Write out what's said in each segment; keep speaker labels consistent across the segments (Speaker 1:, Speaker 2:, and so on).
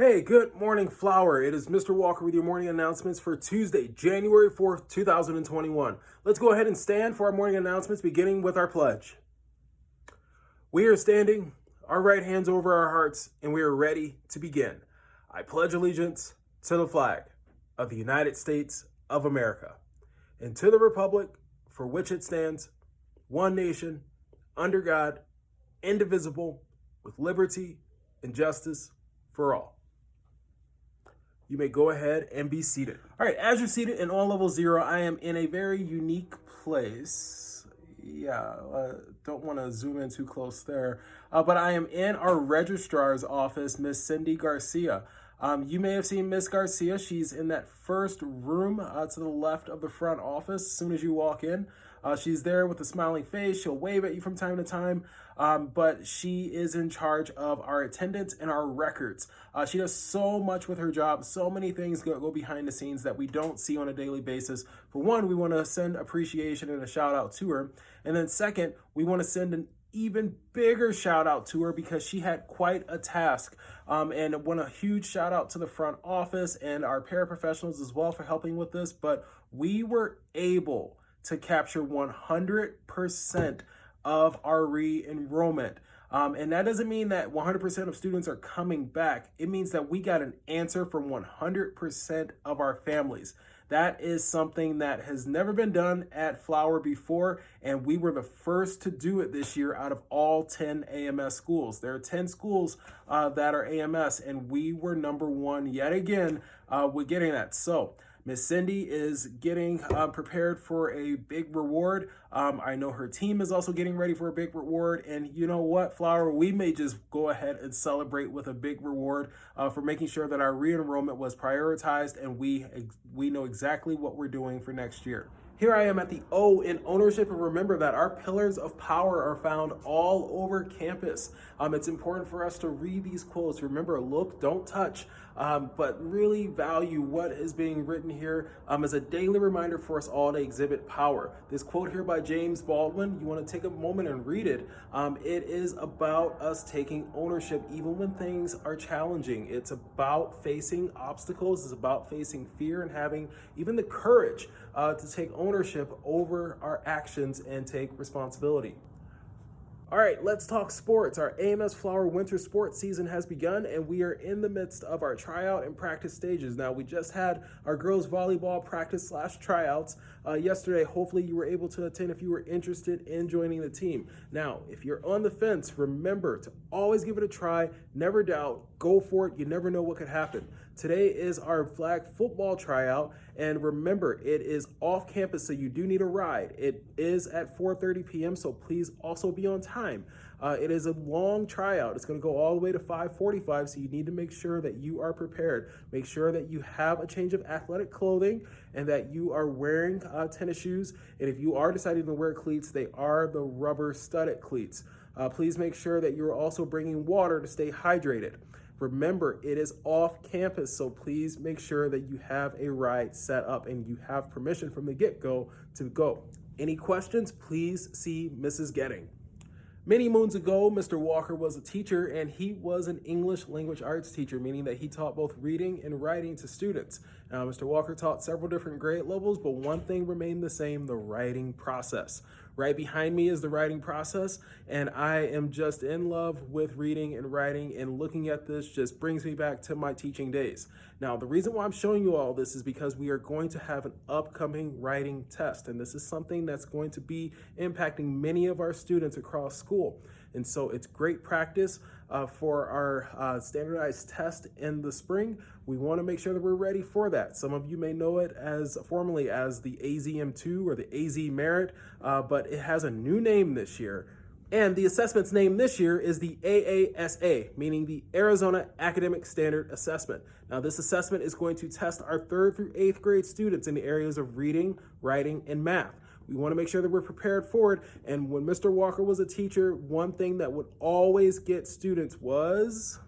Speaker 1: Hey, good morning, Flower. It is Mr. Walker with your morning announcements for Tuesday, January 4th, 2021. Let's go ahead and stand for our morning announcements, beginning with our pledge. We are standing, our right hands over our hearts, and we are ready to begin. I pledge allegiance to the flag of the United States of America and to the republic for which it stands, one nation, under God, indivisible, with liberty and justice for all. You may go ahead and be seated. All right, as you're seated in on level 0, I am in a very unique place. Don't want to zoom in too close there. But I am in our registrar's office, Miss Cindy Garcia. You may have seen Miss Garcia. She's in that first room to the left of the front office as soon as you walk in. She's there with a smiling face. She'll wave at you from time to time, but she is in charge of our attendance and our records. She does so much with her job. So many things go behind the scenes that we don't see on a daily basis. For one, we want to send appreciation and a shout out to her. And then second, we want to send an even bigger shout out to her because she had quite a task. And I want a huge shout out to the front office and our paraprofessionals as well for helping with this. But we were able to capture 100% of our re-enrollment. And that doesn't mean that 100% of students are coming back. It means that we got an answer from 100% of our families. That is something that has never been done at Flower before, and we were the first to do it this year out of all 10 AMS schools. There are 10 schools that are AMS, and we were number one yet again with getting that. So Miss Cindy is getting prepared for a big reward. I know her team is also getting ready for a big reward. And you know what, Flower, we may just go ahead and celebrate with a big reward for making sure that our re-enrollment was prioritized and we know exactly what we're doing for next year. Here I am at the O in ownership, and remember that our pillars of power are found all over campus. It's important for us to read these quotes. Remember, look, don't touch, but really value what is being written here as a daily reminder for us all to exhibit power. This quote here by James Baldwin, you want to take a moment and read it. It is about us taking ownership even when things are challenging. It's about facing obstacles. It's about facing fear and having even the courage to take ownership over our actions and take responsibility. All right, let's talk sports. Our AMS Flower winter sports season has begun, and we are in the midst of our tryout and practice stages. Now, we just had our girls volleyball practice / tryouts yesterday. Hopefully, you were able to attend if you were interested in joining the team. Now, if you're on the fence, remember to always give it a try. Never doubt. Go for it. You never know what could happen. Today is our flag football tryout, and remember, it is off campus, so you do need a ride. It is at 4:30 p.m., so please also be on time. It is a long tryout. It's going to go all the way to 5:45, so you need to make sure that you are prepared. Make sure that you have a change of athletic clothing and that you are wearing tennis shoes. And if you are deciding to wear cleats, they are the rubber studded cleats. Please make sure that you're also bringing water to stay hydrated. Remember, it is off campus, so please make sure that you have a ride set up and you have permission from the get-go to go. Any questions, please see Mrs. Getting. Many moons ago, Mr. Walker was a teacher, and he was an English language arts teacher, meaning that he taught both reading and writing to students. Now, Mr. Walker taught several different grade levels, but one thing remained the same: the writing process. Right behind me is the writing process, and I am just in love with reading and writing, and looking at this just brings me back to my teaching days. Now, the reason why I'm showing you all this is because we are going to have an upcoming writing test, and this is something that's going to be impacting many of our students across school. And so it's great practice for our standardized test in the spring. We want to make sure that we're ready for that. Some of you may know it as formally as the AZM2 or the AZ Merit, but it has a new name this year. And the assessment's name this year is the AASA, meaning the Arizona Academic Standard Assessment. Now, this assessment is going to test our 3rd through 8th grade students in the areas of reading, writing, and math. We want to make sure that we're prepared for it. And when Mr. Walker was a teacher, one thing that would always get students was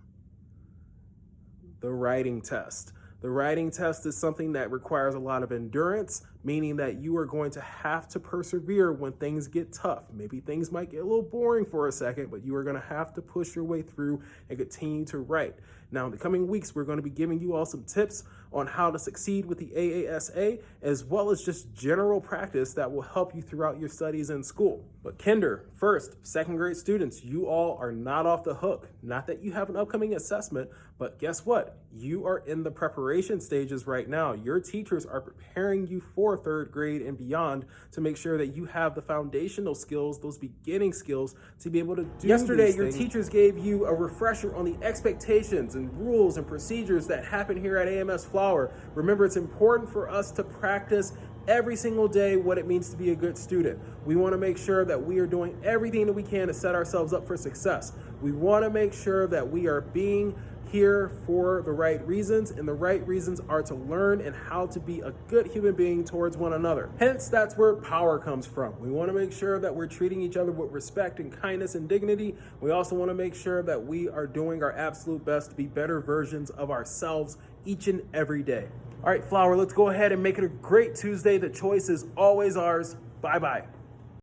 Speaker 1: the writing test. The writing test is something that requires a lot of endurance, meaning that you are going to have to persevere when things get tough. Maybe things might get a little boring for a second, but you are going to have to push your way through and continue to write. Now, in the coming weeks, we're going to be giving you all some tips on how to succeed with the AASA, as well as just general practice that will help you throughout your studies in school. But kinder, first, second grade students, you all are not off the hook. Not that you have an upcoming assessment, but guess what? You are in the preparation stages right now. Your teachers are preparing you for third grade and beyond to make sure that you have the foundational skills, those beginning skills to be able to do Yesterday, your teachers gave you a refresher on the expectations and rules and procedures that happen here at AMS Flower. Remember, it's important for us to practice every single day what it means to be a good student. We want to make sure that we are doing everything that we can to set ourselves up for success. We want to make sure that we are being here for the right reasons, and the right reasons are to learn and how to be a good human being towards one another. Hence, that's where power comes from. We want to make sure that we're treating each other with respect and kindness and dignity. We also want to make sure that we are doing our absolute best to be better versions of ourselves each and every day. All right, Flower, let's go ahead and make it a great Tuesday. The choice is always ours. Bye-bye.